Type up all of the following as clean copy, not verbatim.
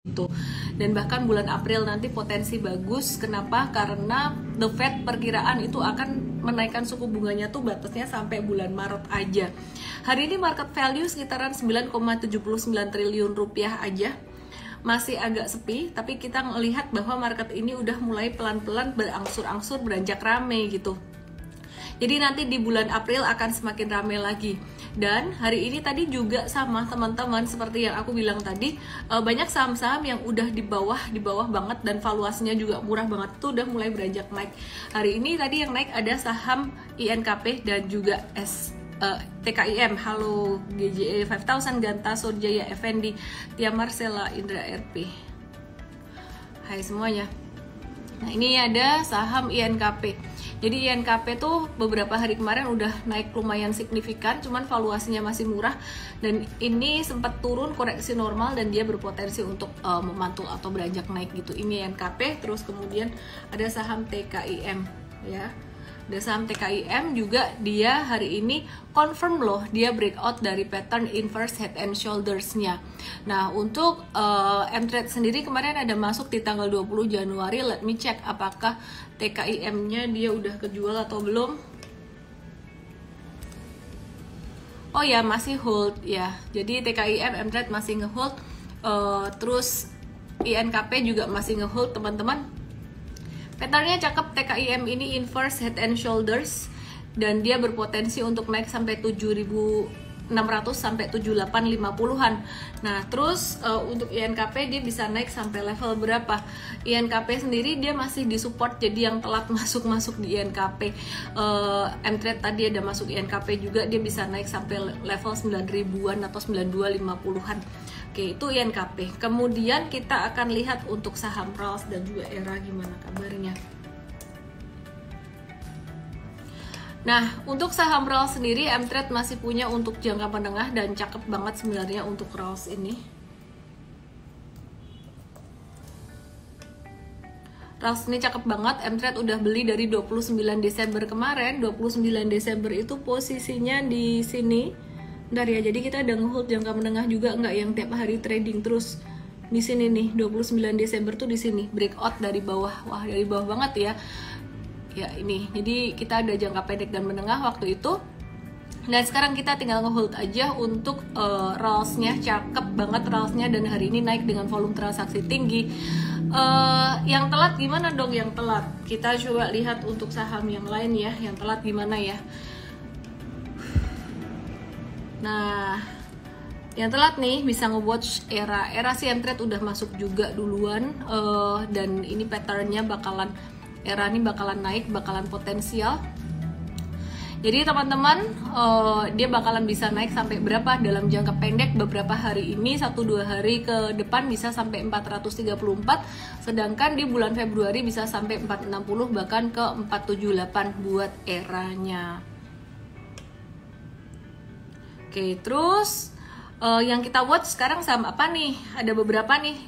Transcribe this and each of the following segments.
itu. Dan bahkan bulan April nanti potensi bagus. Kenapa? Karena The Fed perkiraan itu akan menaikkan suku bunganya tuh batasnya sampai bulan Maret aja. Hari ini market value sekitaran 9,79 triliun rupiah aja. Masih agak sepi, tapi kita melihat bahwa market ini udah mulai pelan-pelan berangsur-angsur beranjak rame gitu. Jadi nanti di bulan April akan semakin ramai lagi. Dan hari ini tadi juga sama teman-teman, seperti yang aku bilang tadi, banyak saham-saham yang udah di bawah banget dan valuasinya juga murah banget tuh udah mulai beranjak naik. Hari ini tadi yang naik ada saham INKP dan juga TKIM, Halo GJE 5000, Ganta, Surjaya, Effendi, Tia Marcella, Indra RP. Hai semuanya. Nah ini ada saham INKP. Jadi INKP tuh beberapa hari kemarin udah naik lumayan signifikan, cuman valuasinya masih murah dan ini sempat turun koreksi normal dan dia berpotensi untuk memantul atau beranjak naik gitu. Ini INKP, terus kemudian ada saham TKIM ya. Ada saham TKIM juga, dia hari ini confirm loh dia breakout dari pattern inverse head and shoulders-nya. Nah untuk M-Trade sendiri kemarin ada masuk di tanggal 20 Januari. Let me check apakah TKIM-nya dia udah kejual atau belum. Oh ya masih hold ya. Jadi TKIM M-Trade masih ngehold, terus INKP juga masih ngehold teman-teman. Patternnya cakep, TKIM ini inverse head and shoulders dan dia berpotensi untuk naik sampai 7.600 sampai 7850-an. Nah, terus untuk INKP dia bisa naik sampai level berapa? INKP sendiri dia masih disupport, jadi yang telat masuk di INKP. M-Trade tadi ada masuk INKP juga, dia bisa naik sampai level 9.000-an atau 9250-an. Oke, itu INKP. Kemudian kita akan lihat untuk saham RALS dan juga ERA gimana kabarnya. Nah, untuk saham RALS sendiri M-Trade masih punya untuk jangka menengah dan cakep banget sebenarnya untuk RALS ini. RALS ini cakep banget, M-Trade udah beli dari 29 Desember kemarin. 29 Desember itu posisinya di sini. Bentar ya, jadi kita ada ngehold jangka menengah juga, nggak yang tiap hari trading terus. Di sini nih, 29 Desember tuh di sini, breakout dari bawah. Wah, dari bawah banget ya. Ya ini, jadi kita ada jangka pendek dan menengah waktu itu. Dan sekarang kita tinggal ngehold aja untuk RALS-nya, cakep banget RALS-nya dan hari ini naik dengan volume transaksi tinggi. Yang telat gimana dong yang telat? Kita coba lihat untuk saham yang lain ya, yang telat gimana ya. Nah, yang telat nih bisa nge-watch ERA si M-Trade udah masuk juga duluan, dan ini patternnya bakalan ERA ini bakalan naik, bakalan potensial. Jadi teman-teman, dia bakalan bisa naik sampai berapa dalam jangka pendek beberapa hari ini, 1-2 hari ke depan bisa sampai 434, sedangkan di bulan Februari bisa sampai 460 bahkan ke 478 buat ERA-nya. Oke, terus yang kita watch sekarang saham apa nih? Ada beberapa nih,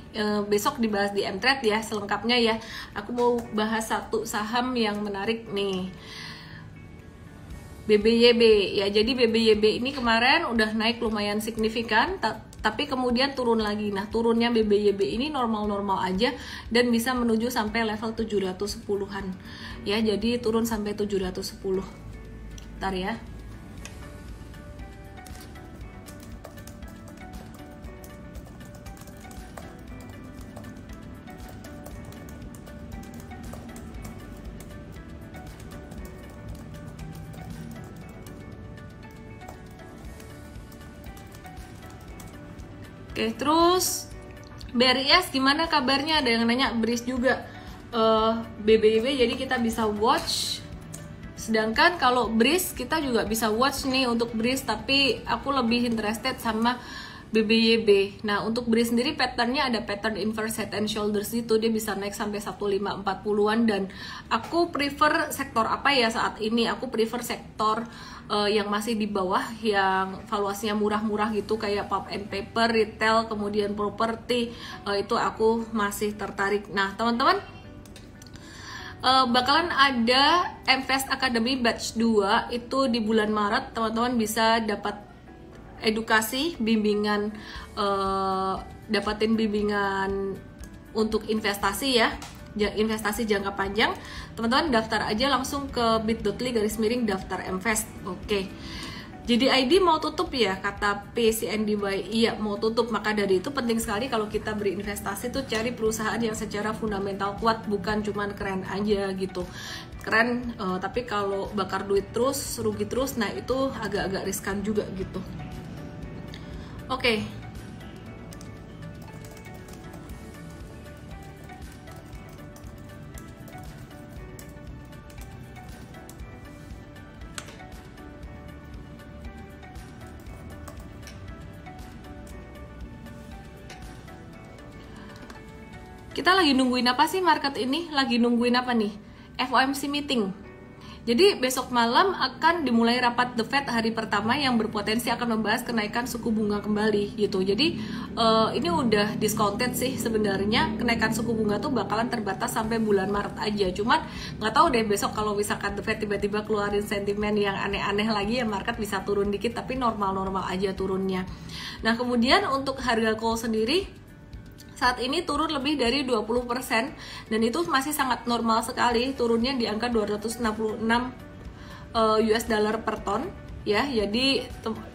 besok dibahas di M-Trade ya, selengkapnya ya. Aku mau bahas satu saham yang menarik nih, BBYB ya. Jadi BBYB ini kemarin udah naik lumayan signifikan, tapi kemudian turun lagi. Nah, turunnya BBYB ini normal-normal aja dan bisa menuju sampai level 710-an ya. Jadi turun sampai 710. Bentar ya. Oke, terus BRIS gimana kabarnya? Ada yang nanya, BRIS juga BBYB, jadi kita bisa watch. Sedangkan kalau BRIS kita juga bisa watch nih untuk BRIS, tapi aku lebih interested sama BBYB. Nah, untuk BRIS sendiri patternnya ada pattern inverse head and shoulders itu, dia bisa naik sampai 1540-an dan aku prefer sektor apa ya saat ini? Aku prefer sektor yang masih di bawah, yang valuasinya murah-murah gitu, kayak pulp and paper, retail, kemudian properti, itu aku masih tertarik. Nah teman-teman, bakalan ada M-Fest Academy Batch 2 itu di bulan Maret. Teman-teman bisa dapat edukasi, bimbingan dapatin bimbingan untuk investasi ya, investasi jangka panjang, teman-teman daftar aja langsung ke bit.ly/daftar MVest. Oke. Jadi ID mau tutup ya, kata PCNDY, iya mau tutup. Maka dari itu penting sekali kalau kita berinvestasi tuh cari perusahaan yang secara fundamental kuat, bukan cuman keren aja gitu. Keren, tapi kalau bakar duit terus, rugi terus, nah itu agak-agak riskan juga gitu. Oke. Kita lagi nungguin apa sih market ini? Lagi nungguin apa nih? FOMC meeting. Jadi besok malam akan dimulai rapat The Fed hari pertama yang berpotensi akan membahas kenaikan suku bunga kembali gitu. Jadi ini udah discounted sih sebenarnya, kenaikan suku bunga tuh bakalan terbatas sampai bulan Maret aja. Cuman nggak tahu deh besok kalau misalkan The Fed tiba-tiba keluarin sentimen yang aneh-aneh lagi ya market bisa turun dikit, tapi normal-normal aja turunnya. Nah kemudian untuk harga coal sendiri saat ini turun lebih dari 20% dan itu masih sangat normal sekali, turunnya di angka 266 US dollar per ton ya. Jadi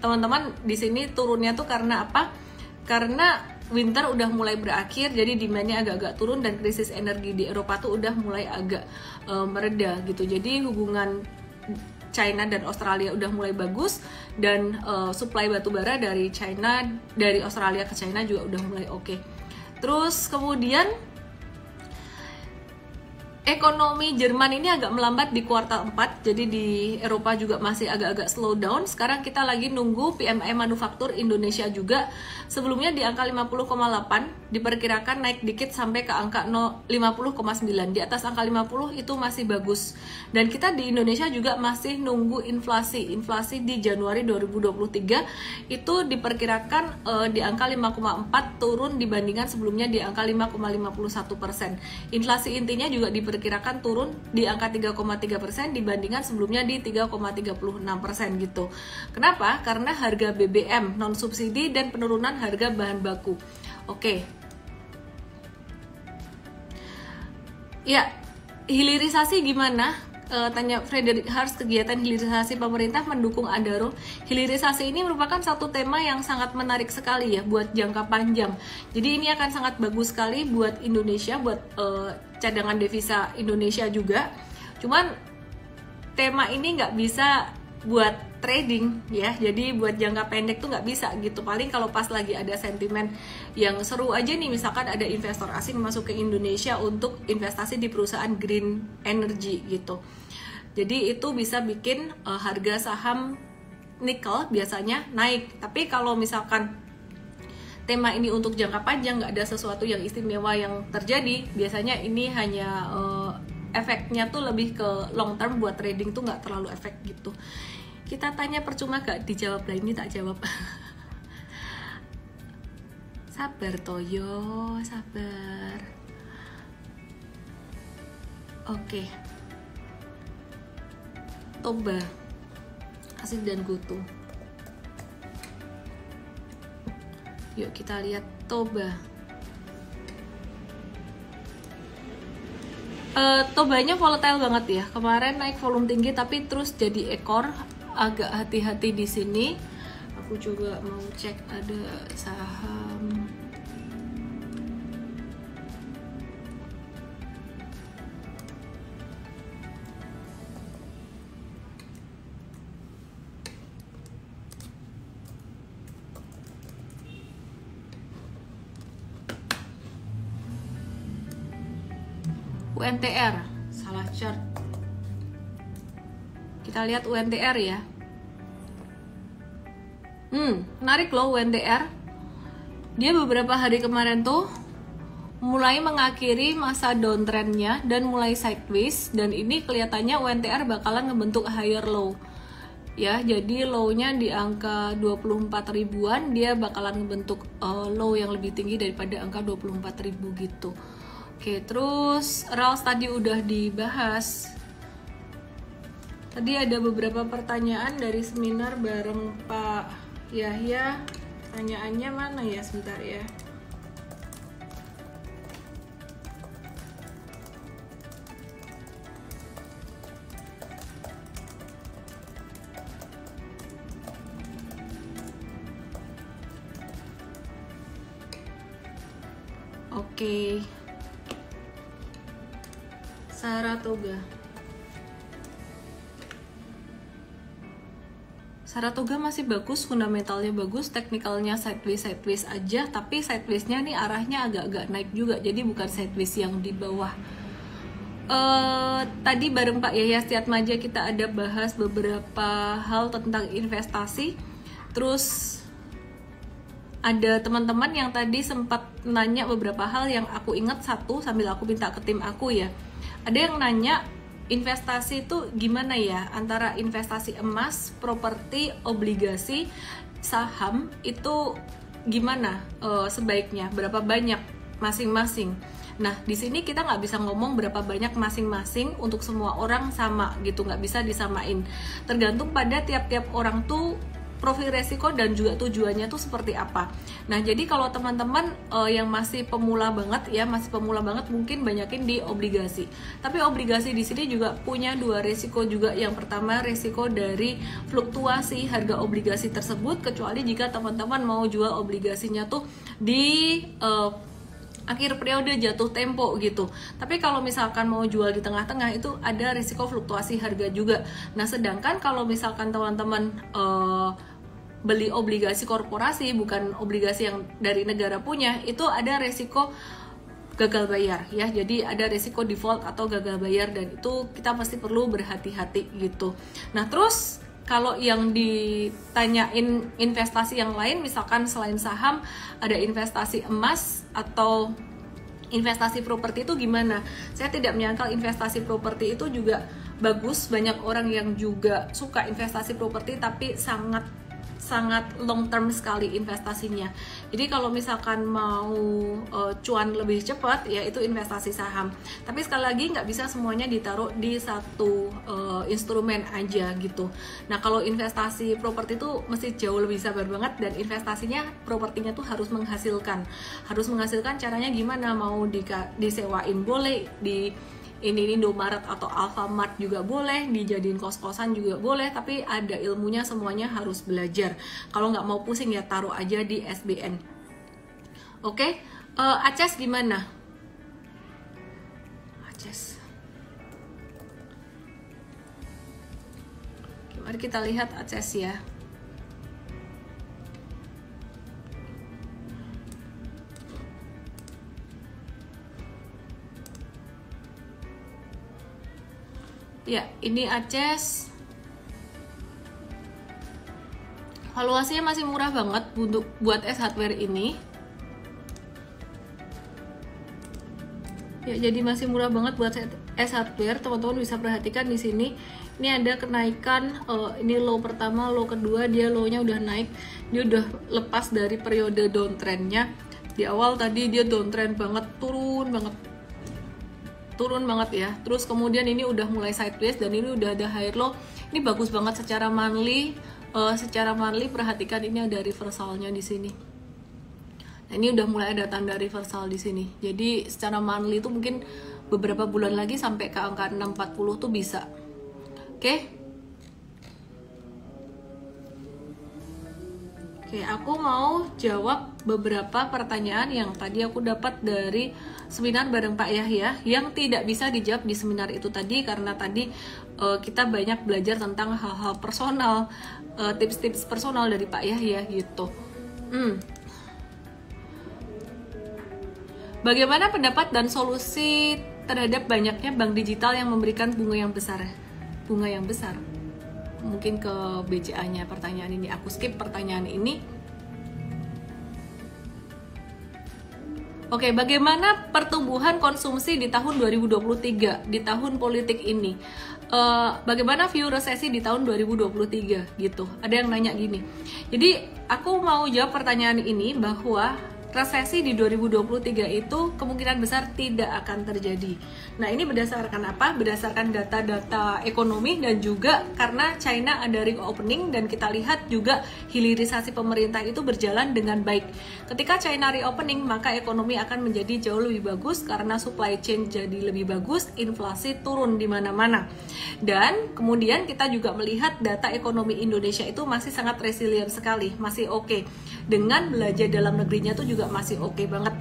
teman-teman di sini turunnya tuh karena apa? Karena winter udah mulai berakhir, jadi demandnya agak-agak turun dan krisis energi di Eropa tuh udah mulai agak mereda gitu. Jadi hubungan China dan Australia udah mulai bagus dan supply batubara dari Australia ke China juga udah mulai oke. Terus kemudian ekonomi Jerman ini agak melambat di kuartal 4, jadi di Eropa juga masih agak-agak slow down. Sekarang kita lagi nunggu PMI manufaktur Indonesia juga. Sebelumnya di angka 50,8, diperkirakan naik dikit sampai ke angka 50,9. Di atas angka 50 itu masih bagus. Dan kita di Indonesia juga masih nunggu inflasi. Inflasi di Januari 2023 itu diperkirakan di angka 5,4, turun dibandingkan sebelumnya di angka 5,51%. Inflasi intinya juga diperkirakan turun di angka 3,3% dibandingkan sebelumnya di 3,36% gitu. Kenapa? Karena harga BBM non subsidi dan penurunan harga bahan baku. Oke. Ya, hilirisasi gimana? Tanya Frederick Harsh, kegiatan hilirisasi pemerintah mendukung Adaro. Hilirisasi ini merupakan satu tema yang sangat menarik sekali ya buat jangka panjang. Jadi ini akan sangat bagus sekali buat Indonesia, buat cadangan devisa Indonesia juga. Cuman tema ini nggak bisa buat trading ya, jadi buat jangka pendek tuh nggak bisa gitu. Paling kalau pas lagi ada sentimen yang seru aja nih, misalkan ada investor asing masuk ke Indonesia untuk investasi di perusahaan green energy gitu. Jadi itu bisa bikin harga saham nikel biasanya naik. Tapi kalau misalkan tema ini untuk jangka panjang, nggak ada sesuatu yang istimewa yang terjadi, biasanya ini hanya efeknya tuh lebih ke long term, buat trading tuh nggak terlalu efek gitu. Kita tanya percuma gak dijawab, lah ini tak jawab. Sabar Toyo, sabar. Oke. Toba, Asik dan Kutu. Yuk kita lihat Toba. Tobanya volatile banget ya. Kemarin naik volume tinggi tapi terus jadi ekor. Agak hati-hati di sini. Aku juga mau cek ada saham. UNTR, salah chart. Kita lihat UNTR ya. Menarik loh UNTR. Dia beberapa hari kemarin tuh mulai mengakhiri masa downtrendnya dan mulai sideways, dan ini kelihatannya UNTR bakalan ngebentuk higher low. Ya, jadi low-nya di angka 24 ribuan, dia bakalan ngebentuk low yang lebih tinggi daripada angka 24 ribu gitu. Oke, terus RALS tadi udah dibahas. Tadi ada beberapa pertanyaan dari seminar bareng Pak Yahya. Pertanyaannya mana ya, sebentar ya. Oke. Saratoga masih bagus, fundamentalnya bagus, teknikalnya sideways aja, tapi sidewaysnya nih arahnya agak-agak naik juga, jadi bukan sideways yang di bawah. Tadi bareng Pak Yahya Setiatmaja kita ada bahas beberapa hal tentang investasi, terus ada teman-teman yang tadi sempat nanya beberapa hal yang aku ingat satu sambil aku minta ke tim aku ya. Ada yang nanya investasi itu gimana ya antara investasi emas, properti, obligasi, saham itu gimana sebaiknya, berapa banyak masing-masing. Nah di sini kita nggak bisa ngomong berapa banyak masing-masing untuk semua orang sama gitu, nggak bisa disamain. Tergantung pada tiap-tiap orang tuh profil resiko dan juga tujuannya tuh seperti apa. Nah jadi kalau teman-teman yang masih pemula banget ya, mungkin banyakin di obligasi. Tapi obligasi di sini juga punya dua resiko juga. Yang pertama resiko dari fluktuasi harga obligasi tersebut, kecuali jika teman-teman mau jual obligasinya tuh di akhir periode jatuh tempo gitu. Tapi kalau misalkan mau jual di tengah-tengah itu ada risiko fluktuasi harga juga. Nah sedangkan kalau misalkan teman-teman beli obligasi korporasi, bukan obligasi yang dari negara punya, itu ada risiko gagal bayar ya. Jadi ada risiko default atau gagal bayar, dan itu kita pasti perlu berhati-hati gitu. Nah terus kalau yang ditanyain investasi yang lain, misalkan selain saham, ada investasi emas atau investasi properti itu gimana? Saya tidak menyangkal investasi properti itu juga bagus. Banyak orang yang juga suka investasi properti, tapi sangat long term sekali investasinya. Jadi kalau misalkan mau cuan lebih cepat, ya itu investasi saham. Tapi sekali lagi nggak bisa semuanya ditaruh di satu instrumen aja gitu. Nah kalau investasi properti itu mesti jauh lebih sabar banget, dan investasinya propertinya tuh harus menghasilkan. Caranya gimana? Mau disewain boleh, di ini Indomaret atau Alfamart juga boleh, dijadiin kos-kosan juga boleh, tapi ada ilmunya, semuanya harus belajar. Kalau nggak mau pusing ya taruh aja di SBN. Oke, Aces gimana? Aces. Oke, mari kita lihat Aces ya. Ya, ini Aces. Valuasinya masih murah banget buat S Hardware ini. Ya, jadi masih murah banget buat S Hardware. Teman-teman bisa perhatikan di sini. Ini ada kenaikan, ini low pertama, low kedua, dia low-nya udah naik. Dia udah lepas dari periode downtrendnya. Di awal tadi dia downtrend banget, turun banget ya. Terus kemudian ini udah mulai sideways, dan ini udah ada high low. Ini bagus banget secara monthly. Perhatikan ini ada reversalnya di sini. Nah, ini udah mulai ada tanda reversal di sini. Jadi secara monthly itu mungkin beberapa bulan lagi sampai ke angka 640 tuh bisa. Oke, aku mau jawab beberapa pertanyaan yang tadi aku dapat dari seminar bareng Pak Yahya, yang tidak bisa dijawab di seminar itu tadi, karena tadi kita banyak belajar tentang hal-hal personal, tips-tips personal dari Pak Yahya gitu. Bagaimana pendapat dan solusi terhadap banyaknya bank digital yang memberikan bunga yang besar? Mungkin ke BCA-nya pertanyaan ini. Aku skip pertanyaan ini. Oke, bagaimana pertumbuhan konsumsi di tahun 2023, di tahun politik ini? Bagaimana view resesi di tahun 2023 gitu? Ada yang nanya gini. Jadi aku mau jawab pertanyaan ini bahwa resesi di 2023 itu kemungkinan besar tidak akan terjadi. Nah, ini berdasarkan apa? Berdasarkan data-data ekonomi, dan juga karena China ada reopening, dan kita lihat juga hilirisasi pemerintah itu berjalan dengan baik. Ketika China reopening, maka ekonomi akan menjadi jauh lebih bagus karena supply chain jadi lebih bagus, inflasi turun di mana-mana. Dan kemudian kita juga melihat data ekonomi Indonesia itu masih sangat resilient sekali, masih oke. Dengan belanja dalam negerinya tuh juga masih oke banget.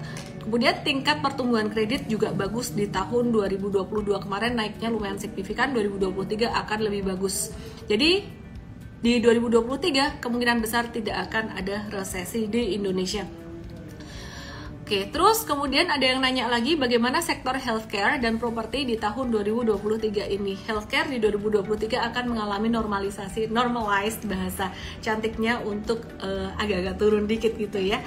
Kemudian tingkat pertumbuhan kredit juga bagus di tahun 2022 kemarin, naiknya lumayan signifikan. 2023 akan lebih bagus. Jadi di 2023 kemungkinan besar tidak akan ada resesi di Indonesia. Oke, terus kemudian ada yang nanya lagi bagaimana sektor healthcare dan properti di tahun 2023 ini. Healthcare di 2023 akan mengalami normalisasi, normalized bahasa cantiknya untuk agak-agak turun dikit gitu ya.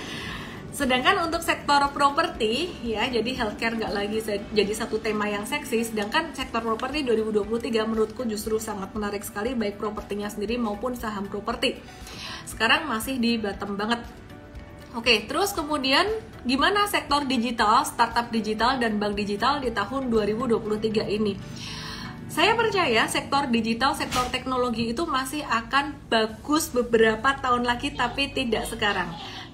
Sedangkan untuk sektor properti ya, jadi healthcare nggak lagi jadi satu tema yang seksi, sedangkan sektor properti 2023 menurutku justru sangat menarik sekali, baik propertinya sendiri maupun saham properti. Sekarang masih di bottom banget. Oke, terus kemudian gimana sektor digital, startup digital dan bank digital di tahun 2023 ini? Saya percaya sektor digital, sektor teknologi itu masih akan bagus beberapa tahun lagi, tapi tidak sekarang.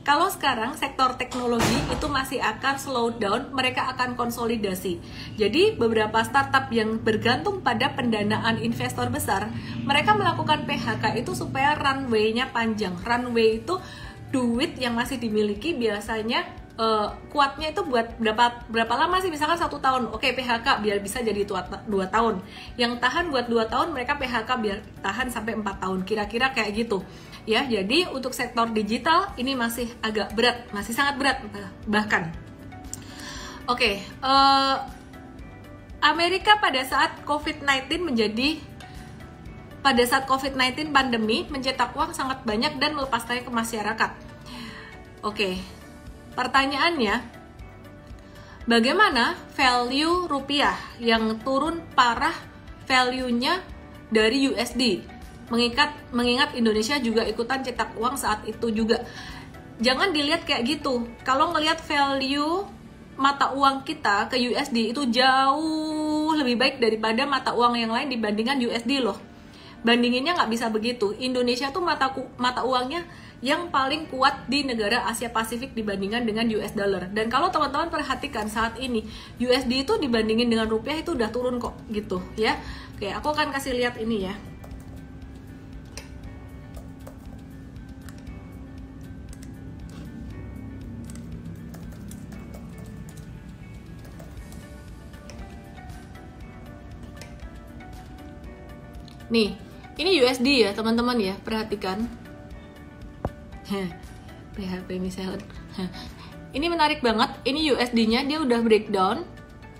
Kalau sekarang sektor teknologi itu masih akan slow down, mereka akan konsolidasi. Jadi beberapa startup yang bergantung pada pendanaan investor besar, mereka melakukan PHK itu supaya runway-nya panjang. Runway itu duit yang masih dimiliki biasanya kuatnya itu buat berapa lama sih, misalkan 1 tahun, oke PHK biar bisa jadi 2 tahun, yang tahan buat 2 tahun mereka PHK biar tahan sampai 4 tahun, kira-kira kayak gitu ya. Jadi untuk sektor digital ini masih agak berat, masih sangat berat bahkan. Oke, Amerika pada saat COVID-19 pada saat COVID-19 pandemi mencetak uang sangat banyak dan melepaskannya ke masyarakat. Oke, pertanyaannya, bagaimana value rupiah yang turun parah value-nya dari USD? Mengingat Indonesia juga ikutan cetak uang saat itu juga. Jangan dilihat kayak gitu. Kalau ngelihat value mata uang kita ke USD itu jauh lebih baik daripada mata uang yang lain dibandingkan USD loh. Bandinginnya nggak bisa begitu. Indonesia tuh mata uangnya yang paling kuat di negara Asia Pasifik dibandingkan dengan US dollar. Dan kalau teman-teman perhatikan saat ini USD itu dibandingin dengan rupiah itu udah turun kok gitu ya. Oke, aku akan kasih lihat ini ya. Nih, ini USD ya teman-teman ya, perhatikan. PHP misalnya. Ini menarik banget, ini USD-nya dia udah breakdown.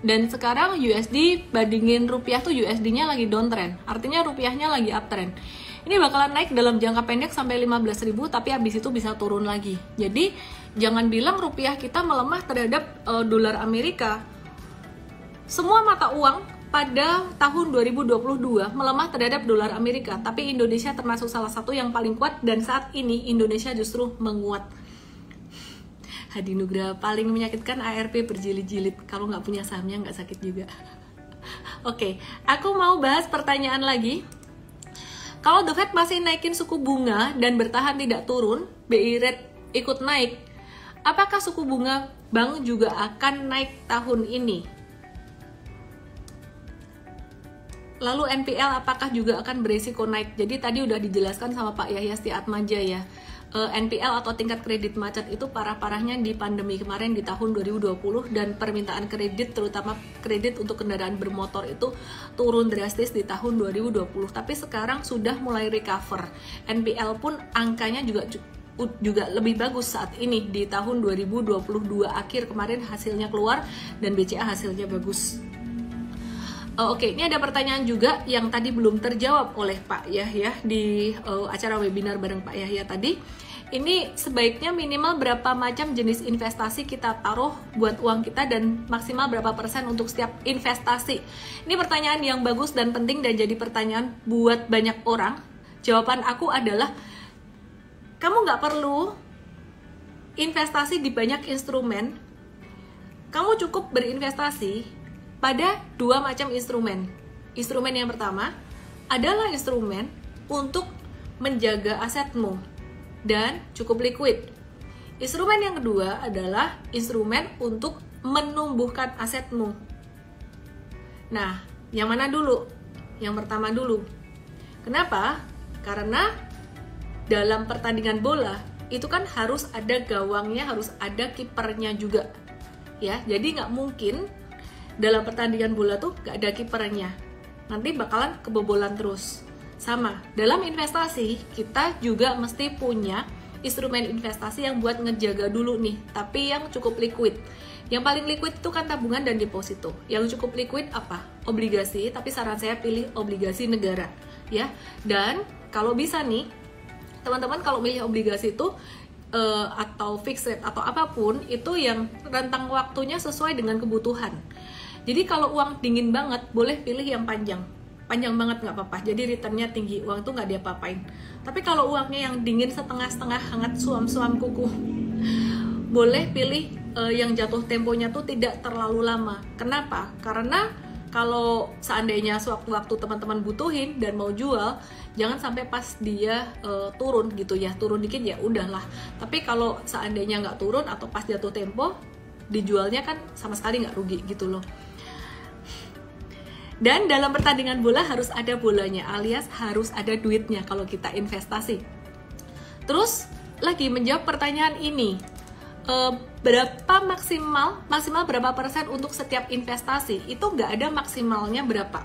Dan sekarang USD bandingin rupiah tuh USD-nya lagi downtrend. Artinya rupiahnya lagi uptrend. Ini bakalan naik dalam jangka pendek sampai 15.000, tapi habis itu bisa turun lagi. Jadi jangan bilang rupiah kita melemah terhadap dolar Amerika. Semua mata uang pada tahun 2022 melemah terhadap dolar Amerika, tapi Indonesia termasuk salah satu yang paling kuat, dan saat ini Indonesia justru menguat. Hadi Nugraha, paling menyakitkan ARP berjilid-jilid, kalau nggak punya sahamnya nggak sakit juga. Oke, aku mau bahas pertanyaan lagi. Kalau The Fed masih naikin suku bunga dan bertahan tidak turun, BI rate ikut naik, apakah suku bunga bank juga akan naik tahun ini? Lalu NPL apakah juga akan beresiko naik? Jadi tadi udah dijelaskan sama Pak Yahya Setiatmaja ya. NPL atau tingkat kredit macet itu parah-parahnya di pandemi kemarin di tahun 2020, dan permintaan kredit terutama kredit untuk kendaraan bermotor itu turun drastis di tahun 2020. Tapi sekarang sudah mulai recover. NPL pun angkanya juga lebih bagus saat ini di tahun 2022 akhir kemarin hasilnya keluar dan BCA hasilnya bagus. Oke, ini ada pertanyaan juga yang tadi belum terjawab oleh Pak Yahya di acara webinar bareng Pak Yahya tadi. Ini sebaiknya minimal berapa macam jenis investasi kita taruh buat uang kita dan maksimal berapa persen untuk setiap investasi. Ini pertanyaan yang bagus dan penting dan jadi pertanyaan buat banyak orang. Jawaban aku adalah, kamu nggak perlu investasi di banyak instrumen. Kamu cukup berinvestasi pada 2 macam instrumen. Instrumen yang pertama adalah instrumen untuk menjaga asetmu dan cukup liquid. Instrumen yang kedua adalah instrumen untuk menumbuhkan asetmu. Nah, yang mana dulu? Yang pertama dulu. Kenapa? Karena dalam pertandingan bola itu kan harus ada gawangnya, harus ada kipernya juga. ya. Jadi nggak mungkin dalam pertandingan bola tuh nggak ada kipernya, nanti bakalan kebobolan terus. Sama, dalam investasi kita juga mesti punya instrumen investasi yang buat ngejaga dulu nih, tapi yang cukup liquid. Yang paling liquid itu kan tabungan dan deposito. Yang cukup liquid apa? Obligasi, tapi saran saya pilih obligasi negara, ya. Dan kalau bisa nih, teman-teman kalau milih obligasi itu atau fixed rate atau apapun itu yang rentang waktunya sesuai dengan kebutuhan. Jadi kalau uang dingin banget, boleh pilih yang panjang banget nggak apa-apa, jadi returnnya tinggi, uang tuh nggak diapa-apain. Tapi kalau uangnya yang dingin setengah-setengah, hangat suam-suam kuku, boleh pilih yang jatuh temponya tuh tidak terlalu lama. Kenapa? Karena kalau seandainya sewaktu-waktu teman-teman butuhin dan mau jual, jangan sampai pas dia turun gitu ya, turun dikit ya udahlah. Tapi kalau seandainya nggak turun atau pas jatuh tempo, dijualnya kan sama sekali nggak rugi gitu loh. Dan dalam pertandingan bola harus ada bolanya, alias harus ada duitnya kalau kita investasi. Terus lagi menjawab pertanyaan ini, berapa maksimal berapa persen untuk setiap investasi? Itu nggak ada maksimalnya berapa.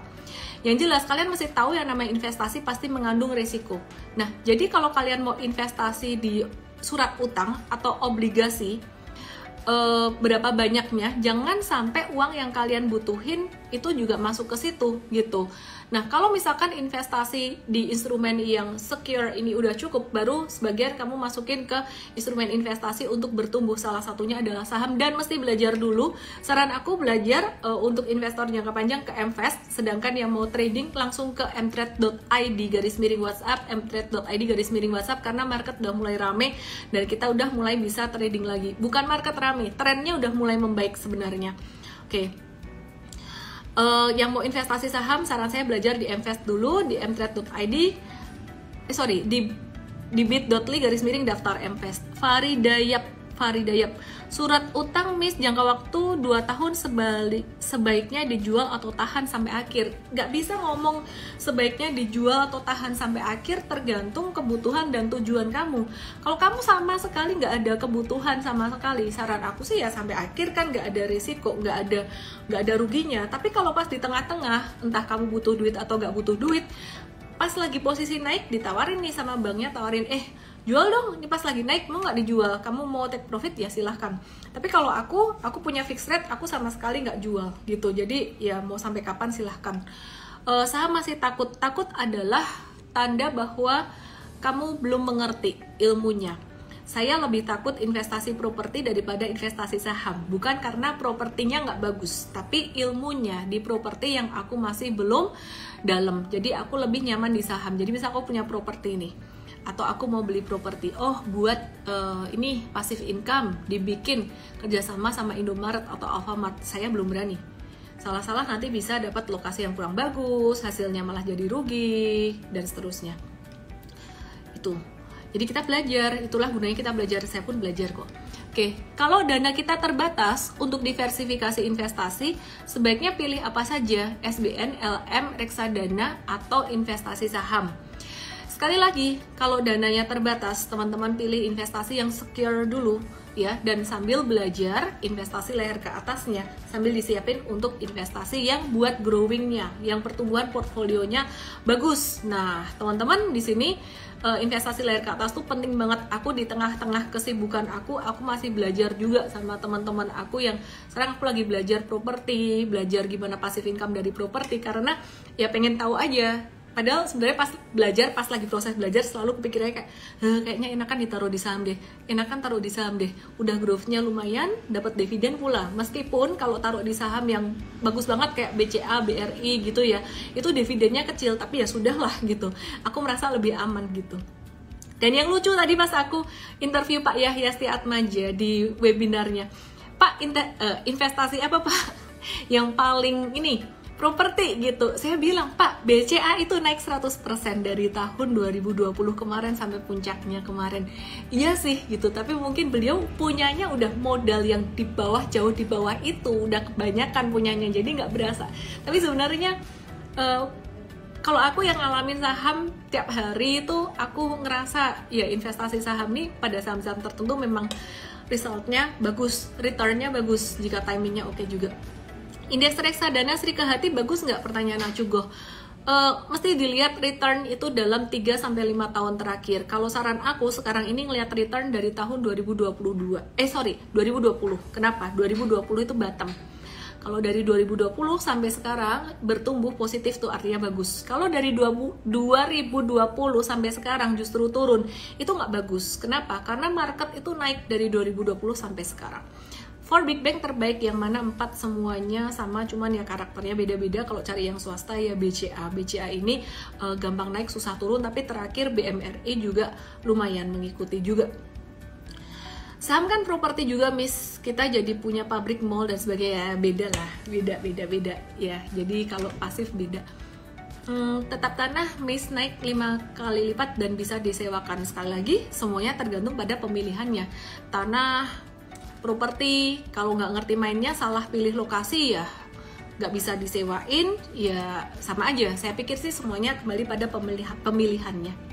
Yang jelas kalian mesti tahu yang namanya investasi pasti mengandung risiko. Nah, jadi kalau kalian mau investasi di surat utang atau obligasi, berapa banyaknya, jangan sampai uang yang kalian butuhin itu juga masuk ke situ gitu. Nah, kalau misalkan investasi di instrumen yang secure ini udah cukup, baru sebagian kamu masukin ke instrumen investasi untuk bertumbuh. Salah satunya adalah saham, dan mesti belajar dulu. Saran aku belajar untuk investor jangka panjang ke MVest, sedangkan yang mau trading langsung ke mtrade.id/WhatsApp, mtrade.id/WhatsApp, karena market udah mulai rame dan kita udah mulai bisa trading lagi. Bukan market rame, trennya udah mulai membaik sebenarnya. Oke. Yang mau investasi saham, saran saya belajar di MVest dulu, di mtrade.id, di bit.ly/daftar MVest. Faridayap, surat utang Miss jangka waktu 2 tahun sebaiknya dijual atau tahan sampai akhir. Gak bisa ngomong sebaiknya dijual atau tahan sampai akhir, tergantung kebutuhan dan tujuan kamu. Kalau kamu sama sekali gak ada kebutuhan sama sekali, saran aku sih ya sampai akhir, kan gak ada risiko, gak ada ruginya. Tapi kalau pas di tengah-tengah, entah kamu butuh duit atau gak butuh duit, pas lagi posisi naik ditawarin nih sama banknya, tawarin jual dong, ini pas lagi naik, mau nggak dijual? Kamu mau take profit ya silahkan. Tapi kalau aku punya fixed rate, aku sama sekali nggak jual gitu. Jadi ya mau sampai kapan silahkan. Saham masih takut adalah tanda bahwa kamu belum mengerti ilmunya. Saya lebih takut investasi properti daripada investasi saham. Bukan karena propertinya nggak bagus, tapi ilmunya di properti yang aku masih belum dalam. Jadi aku lebih nyaman di saham. Jadi bisa aku punya properti nih, atau aku mau beli properti, buat ini passive income, dibikin kerjasama sama Indomaret atau Alfamart, saya belum berani. Salah-salah nanti bisa dapat lokasi yang kurang bagus, hasilnya malah jadi rugi, dan seterusnya. Itu. Jadi kita belajar, itulah gunanya kita belajar, saya pun belajar kok. Oke, kalau dana kita terbatas untuk diversifikasi investasi, sebaiknya pilih apa saja, SBN, LM, reksadana, atau investasi saham. Sekali lagi, kalau dananya terbatas, teman-teman pilih investasi yang secure dulu ya, dan sambil belajar investasi layer ke atasnya, sambil disiapin untuk investasi yang buat growingnya, yang pertumbuhan portfolionya bagus. Nah, teman-teman di sini investasi layer ke atas tuh penting banget. Aku di tengah-tengah kesibukan aku masih belajar juga sama teman-teman aku yang sekarang aku lagi belajar properti, belajar gimana passive income dari properti, karena ya pengen tahu aja. Padahal sebenarnya pas lagi proses belajar selalu kepikirannya kayaknya enakan ditaruh di saham deh, enakan taruh di saham deh, udah growth-nya lumayan, dapat dividen pula. Meskipun kalau taruh di saham yang bagus banget kayak BCA, BRI gitu ya, itu dividennya kecil, tapi ya sudahlah gitu. Aku merasa lebih aman gitu. Dan yang lucu tadi pas aku interview Pak Yahya Setiatmaja di webinarnya, Pak investasi apa Pak yang paling ini properti gitu. Saya bilang, Pak, BCA itu naik 100% dari tahun 2020 kemarin sampai puncaknya kemarin. Iya sih gitu, tapi mungkin beliau punyanya udah modal yang di bawah, jauh di bawah itu, udah kebanyakan punyanya, jadi nggak berasa. Tapi sebenarnya kalau aku yang ngalamin saham tiap hari itu, aku ngerasa ya investasi saham nih pada saham-saham tertentu memang resultnya bagus, returnnya bagus jika timingnya oke juga. Indeks reksadana Srikahati bagus nggak? Pertanyaan Acugoh. Mesti dilihat return itu dalam 3-5 tahun terakhir. Kalau saran aku sekarang ini ngelihat return dari tahun 2020. Kenapa? 2020 itu bottom. Kalau dari 2020 sampai sekarang bertumbuh positif tuh artinya bagus. Kalau dari 2020 sampai sekarang justru turun, itu nggak bagus. Kenapa? Karena market itu naik dari 2020 sampai sekarang. For big bank terbaik yang mana? 4 semuanya sama, cuman ya karakternya beda-beda. Kalau cari yang swasta ya BCA. BCA ini gampang naik susah turun, tapi terakhir BMRI juga lumayan mengikuti juga. Saham kan properti juga, Miss. Kita jadi punya pabrik, mall dan sebagainya. Beda lah, beda ya. Jadi kalau pasif beda. Tetap tanah, Miss, naik 5 kali lipat dan bisa disewakan. Sekali lagi, semuanya tergantung pada pemilihannya. Tanah, properti, kalau nggak ngerti mainnya, salah pilih lokasi ya nggak bisa disewain, ya sama aja. Saya pikir sih semuanya kembali pada pemilihannya.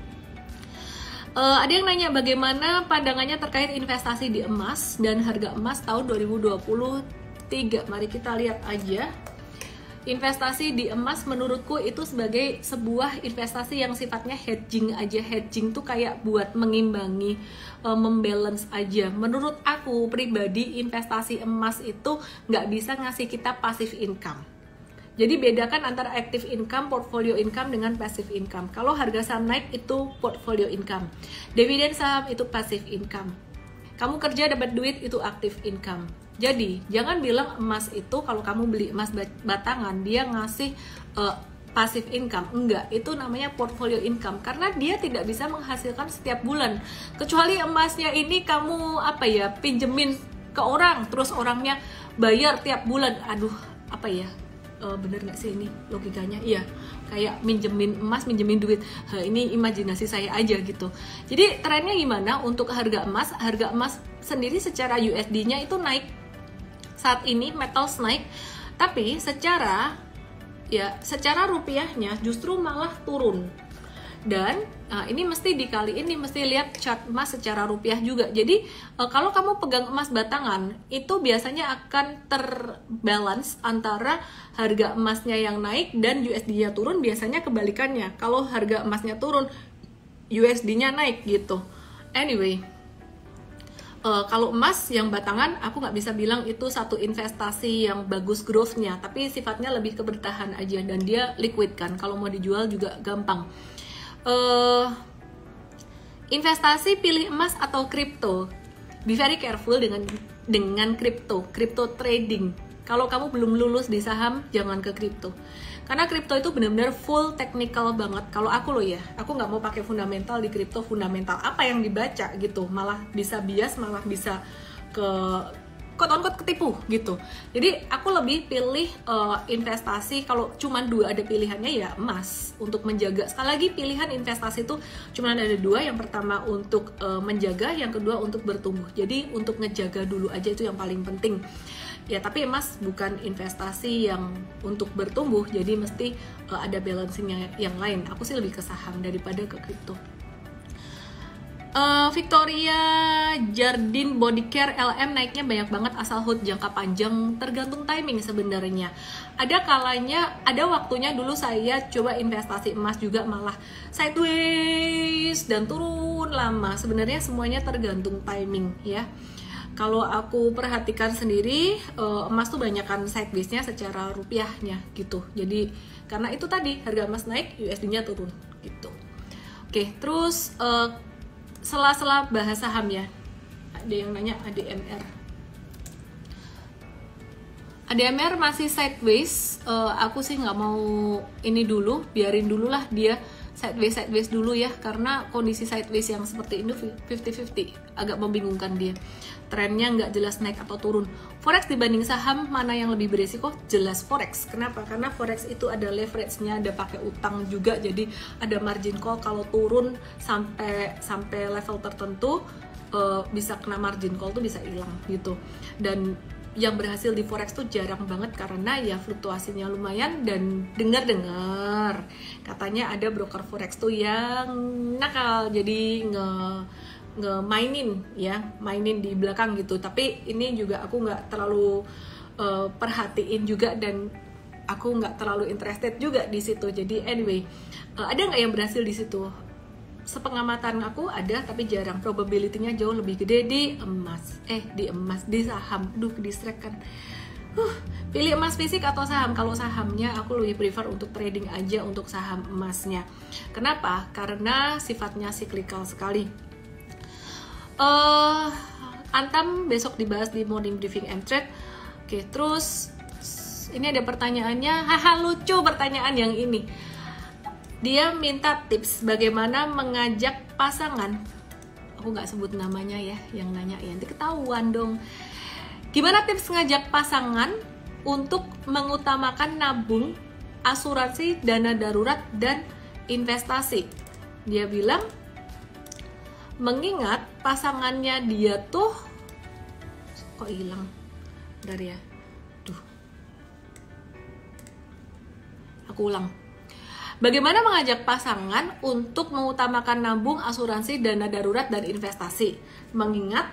Ada yang nanya bagaimana pandangannya terkait investasi di emas dan harga emas tahun 2023. Mari kita lihat aja. Investasi di emas menurutku itu sebagai sebuah investasi yang sifatnya hedging aja. Hedging tuh kayak buat mengimbangi, membalance aja. Menurut aku pribadi, investasi emas itu nggak bisa ngasih kita passive income. Jadi bedakan antara active income, portfolio income dengan passive income. Kalau harga saham naik itu portfolio income. Dividen saham itu passive income. Kamu kerja dapat duit itu active income. Jadi jangan bilang emas itu kalau kamu beli emas batangan dia ngasih passive income. Enggak, itu namanya portfolio income karena dia tidak bisa menghasilkan setiap bulan. Kecuali emasnya ini kamu pinjemin ke orang terus orangnya bayar tiap bulan. Aduh, bener nggak sih ini logikanya? Iya, kayak minjemin emas, minjemin duit. Ini imajinasi saya aja gitu. Jadi trennya gimana untuk harga emas? Harga emas sendiri secara USD-nya itu naik. Saat ini metals naik, tapi secara rupiahnya justru malah turun. Dan ini mesti dikaliin, ini mesti lihat chart emas secara rupiah juga. Jadi kalau kamu pegang emas batangan itu biasanya akan terbalance antara harga emasnya yang naik dan USD-nya turun. Biasanya kebalikannya, kalau harga emasnya turun USD-nya naik gitu. Anyway, kalau emas yang batangan aku nggak bisa bilang itu satu investasi yang bagus growth-nya, tapi sifatnya lebih ke bertahan aja dan dia liquid kan, kalau mau dijual juga gampang. Investasi pilih emas atau kripto, be very careful dengan crypto trading. Kalau kamu belum lulus di saham, jangan ke kripto, karena kripto itu benar-benar full technical banget. Kalau aku aku nggak mau pakai fundamental di kripto. Fundamental apa yang dibaca gitu, malah bisa bias, malah bisa ketipu gitu. Jadi aku lebih pilih investasi. Kalau cuman 2 ada pilihannya ya emas untuk menjaga. Sekali lagi pilihan investasi itu cuman ada 2. Yang pertama untuk menjaga, yang kedua untuk bertumbuh. Jadi untuk ngejaga dulu aja itu yang paling penting. Ya tapi emas bukan investasi yang untuk bertumbuh, jadi mesti ada balancing yang lain. Aku sih lebih ke saham daripada ke kripto. Victoria Jardine Body Care LM naiknya banyak banget asal hold jangka panjang, tergantung timing sebenarnya. Ada kalanya, ada waktunya dulu saya coba investasi emas juga malah sideways dan turun lama. Sebenarnya semuanya tergantung timing ya. Kalau aku perhatikan sendiri, emas tuh banyakan sideways-nya secara rupiahnya gitu. Jadi karena itu tadi harga emas naik, USD-nya turun gitu. Oke, terus sela-sela bahas saham ya, ada yang nanya ADMR. ADMR masih sideways. Aku sih nggak mau ini dulu, biarin dulu lah dia sideways dulu ya, karena kondisi sideways yang seperti ini 50-50 agak membingungkan dia. Trennya nggak jelas naik atau turun. Forex dibanding saham mana yang lebih beresiko? Jelas forex. Kenapa? Karena forex itu ada leverage-nya, ada pakai utang juga, jadi ada margin call. Kalau turun sampai level tertentu bisa kena margin call tuh bisa hilang gitu. Dan yang berhasil di forex tuh jarang banget karena ya fluktuasinya lumayan. Dan dengar katanya ada broker forex tuh yang nakal, jadi mainin di belakang gitu. Tapi ini juga aku nggak terlalu perhatiin juga, dan aku nggak terlalu interested juga di situ. Jadi anyway, ada nggak yang berhasil di situ? Sepengamatan aku ada, tapi jarang. Probability-nya jauh lebih gede di di saham. Distract kan. Pilih emas fisik atau saham? Kalau sahamnya aku lebih prefer untuk trading aja untuk saham emasnya. Kenapa? Karena sifatnya cyclical sekali. Antam besok dibahas di morning briefing and trade. Oke, terus ini ada pertanyaannya, lucu pertanyaan yang ini. Dia minta tips bagaimana mengajak pasangan. Aku nggak sebut namanya ya, yang nanya ya, nanti ketahuan dong. Gimana tips ngajak pasangan untuk mengutamakan nabung, asuransi, dana darurat, dan investasi? Dia bilang, mengingat pasangannya dia tuh, kok hilang? Bentar ya. Aku ulang. Bagaimana mengajak pasangan untuk mengutamakan nabung, asuransi, dana darurat, dan investasi? Mengingat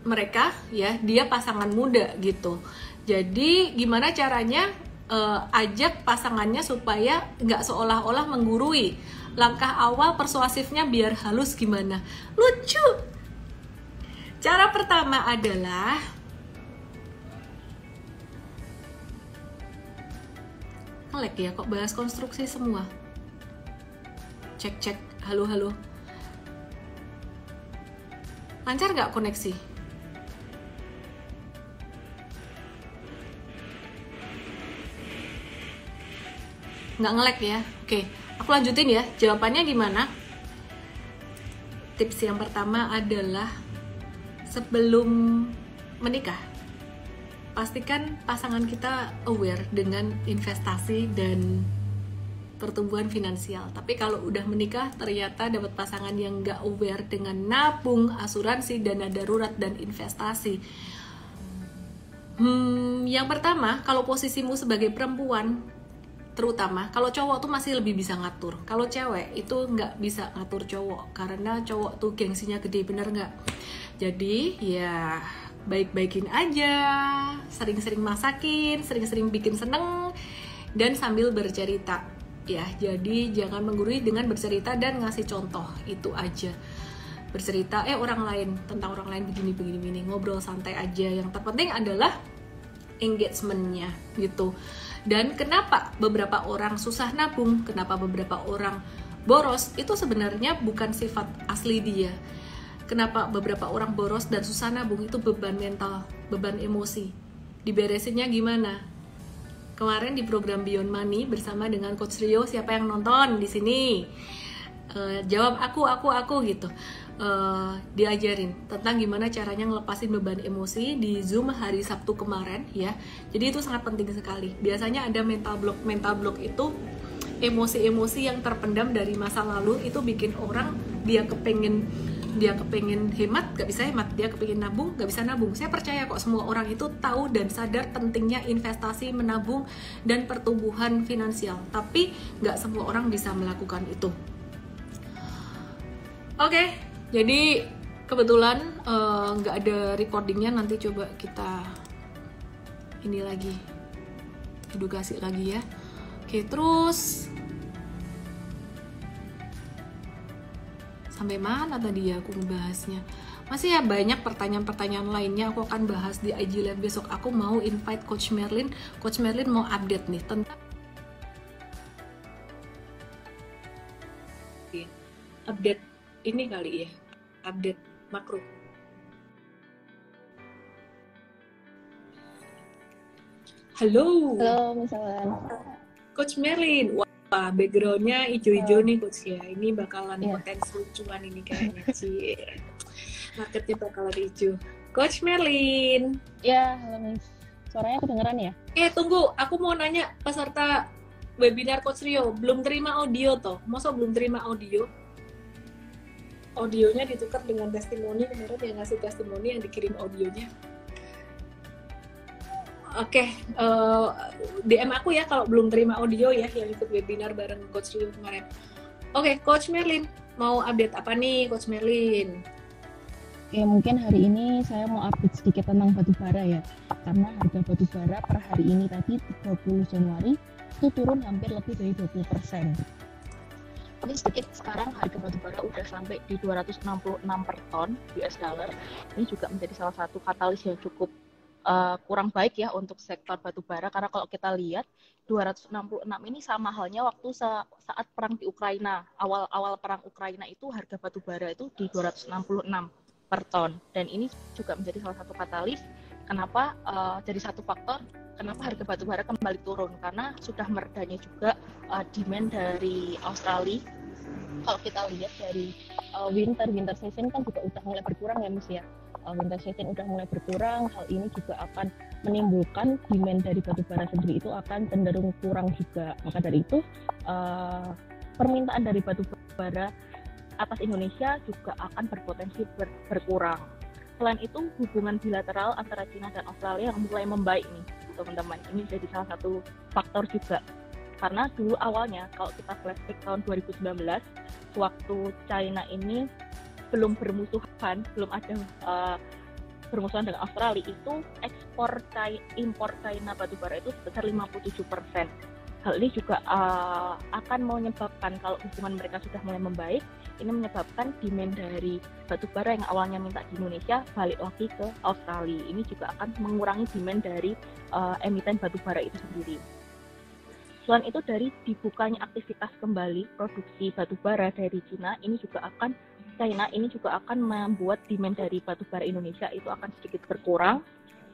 mereka ya, dia pasangan muda gitu. Jadi gimana caranya ajak pasangannya supaya nggak seolah-olah menggurui. Langkah awal persuasifnya biar halus gimana? Lucu. Cara pertama adalah nge-lag ya, kok bahas konstruksi semua. Cek, halo. Lancar nggak koneksi? Nggak nge-lag ya? Oke, aku lanjutin ya. Jawabannya gimana? Tips yang pertama adalah sebelum menikah, pastikan pasangan kita aware dengan investasi dan pertumbuhan finansial. Tapi kalau udah menikah ternyata dapat pasangan yang nggak aware dengan nabung, asuransi, dana darurat, dan investasi. Yang pertama, kalau posisimu sebagai perempuan, terutama kalau cowok tuh masih lebih bisa ngatur. Kalau cewek itu nggak bisa ngatur cowok, karena cowok tuh gengsinya gede, bener nggak? Jadi ya baik-baikin aja, sering-sering masakin, sering-sering bikin seneng, dan sambil bercerita. Ya, jadi jangan menggurui dengan bercerita dan ngasih contoh, itu aja. Bercerita orang lain, tentang orang lain begini, ngobrol santai aja. Yang terpenting adalah engagement-nya gitu. Dan kenapa beberapa orang susah nabung, kenapa beberapa orang boros, itu sebenarnya bukan sifat asli dia. Kenapa beberapa orang boros dan susah nabung, itu beban mental, beban emosi. Diberesinnya gimana? Kemarin di program Beyond Money bersama dengan Coach Rio, siapa yang nonton di sini? Jawab aku gitu. Diajarin tentang gimana caranya ngelepasin beban emosi di Zoom hari Sabtu kemarin ya. Jadi itu sangat penting sekali. Biasanya ada mental block itu emosi-emosi yang terpendam dari masa lalu, itu bikin orang dia kepengen hemat, gak bisa hemat, dia kepengen nabung, gak bisa nabung. Saya percaya kok semua orang itu tahu dan sadar pentingnya investasi, menabung, dan pertumbuhan finansial, tapi gak semua orang bisa melakukan itu. Oke, jadi kebetulan gak ada recordingnya, nanti coba kita ini lagi, edukasi lagi ya. Oke, terus sampai mana tadi ya aku ngebahasnya? Masih ya banyak pertanyaan-pertanyaan lainnya, aku akan bahas di IG Live besok. Aku mau invite Coach Merlin. Coach Merlin mau update nih tentang update ini kali ya, update makro. Halo misalnya Coach Merlin. Wah, backgroundnya hijau-hijau nih Coach ya. Ini bakalan potensi lucuan ini kayaknya sih. Marketnya bakalan hijau. Coach Merlin. Ya, halo Miss. Suaranya kedengeran ya? Tunggu, aku mau nanya peserta webinar Coach Rio. Belum terima audio toh? Masa belum terima audio? Audionya ditukar dengan testimoni, kemarin yang ngasih testimoni yang dikirim audionya. Oke, DM aku ya kalau belum terima audio ya yang ikut webinar bareng Coach Rio kemarin. Oke, Coach Merlin, mau update apa nih Coach Merlin? Oke, mungkin hari ini saya mau update sedikit tentang batu bara ya. Karena harga batu bara per hari ini tadi 30 Januari itu turun hampir lebih dari 20%. Ini sedikit sekarang harga batu bara udah sampai di 266 per ton US dollar. Ini juga menjadi salah satu katalis yang cukup kurang baik ya untuk sektor batu bara, karena kalau kita lihat 266 ini sama halnya waktu saat perang di Ukraina. Awal-awal perang Ukraina itu harga batu bara itu di 266 per ton, dan ini juga menjadi salah satu katalis kenapa jadi satu faktor kenapa harga batu bara kembali turun, karena sudah meredanya juga demand dari Australia. Kalau kita lihat dari winter season kan juga udah mulai berkurang ya Miss ya. Winter season udah mulai berkurang, hal ini juga akan menimbulkan demand dari batu bara sendiri itu akan cenderung kurang juga. Maka dari itu permintaan dari batu bara atas Indonesia juga akan berpotensi berkurang. Selain itu, hubungan bilateral antara China dan Australia yang mulai membaik nih teman-teman. Ini jadi salah satu faktor juga. Karena dulu awalnya kalau kita flashback tahun 2019, waktu China ini belum bermusuhan, belum ada bermusuhan dengan Australia, itu impor China batubara itu sebesar 57%. Hal ini juga akan menyebabkan kalau hubungan mereka sudah mulai membaik, ini menyebabkan demand dari batubara yang awalnya minta di Indonesia balik lagi ke Australia. Ini juga akan mengurangi demand dari emiten batubara itu sendiri. Selain itu, dari dibukanya aktivitas kembali produksi batubara dari China ini juga akan membuat demand dari batubara Indonesia itu akan sedikit berkurang.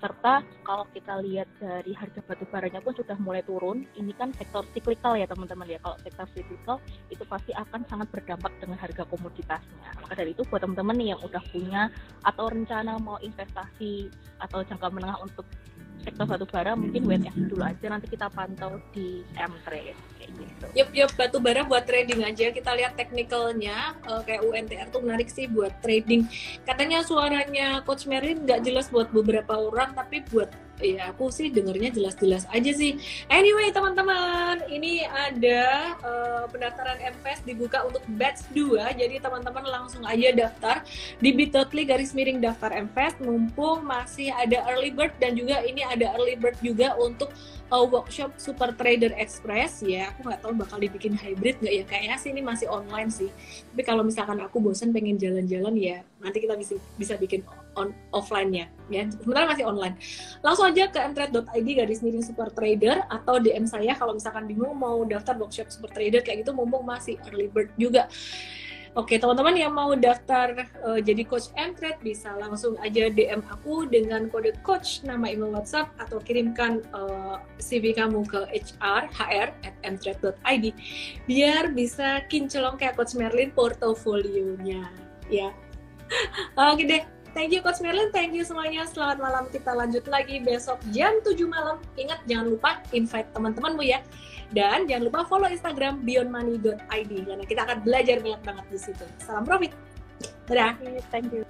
Serta kalau kita lihat dari harga batubaranya pun sudah mulai turun. Ini kan sektor siklikal ya teman-teman ya. Kalau sektor siklikal itu pasti akan sangat berdampak dengan harga komoditasnya. Maka dari itu buat teman-teman nih yang udah punya atau rencana mau investasi atau jangka menengah untuk sektor batubara, mungkin wait dulu aja, nanti kita pantau di M-Trade kayak gitu. Yup, batubara buat trading aja. Kita lihat teknikalnya, kayak UNTR tuh menarik sih buat trading. Katanya suaranya Coach Merlin nggak jelas buat beberapa orang, tapi buat ya aku sih dengernya jelas-jelas aja sih. Anyway teman-teman, ini ada pendaftaran MFest dibuka untuk batch 2, jadi teman-teman langsung aja daftar di bit.ly/daftar MFest, mumpung masih ada early bird, dan juga ini ada early bird juga untuk workshop Super Trader Express ya. Aku nggak tahu bakal dibikin hybrid nggak ya, kayaknya sih ini masih online sih, tapi kalau misalkan aku bosan pengen jalan-jalan ya nanti kita bisa bikin offline-nya ya, sebenarnya masih online. Langsung aja ke mtrade.id/super trader atau DM saya kalau misalkan bingung mau daftar workshop Super Trader kayak gitu, mumpung masih early bird juga. Oke, teman-teman yang mau daftar jadi coach M-Trade bisa langsung aja DM aku dengan kode coach, nama email WhatsApp, atau kirimkan CV kamu ke hr@mtrade.id biar bisa kinclong kayak Coach Merlin portofolionya ya. Oke deh. Thank you Coach Merlin, thank you semuanya. Selamat malam, kita lanjut lagi besok jam 7 malam. Ingat, jangan lupa invite teman-temanmu ya. Dan jangan lupa follow Instagram beyondmoney.id karena kita akan belajar banyak banget di situ. Salam profit. Dadah. Thank you.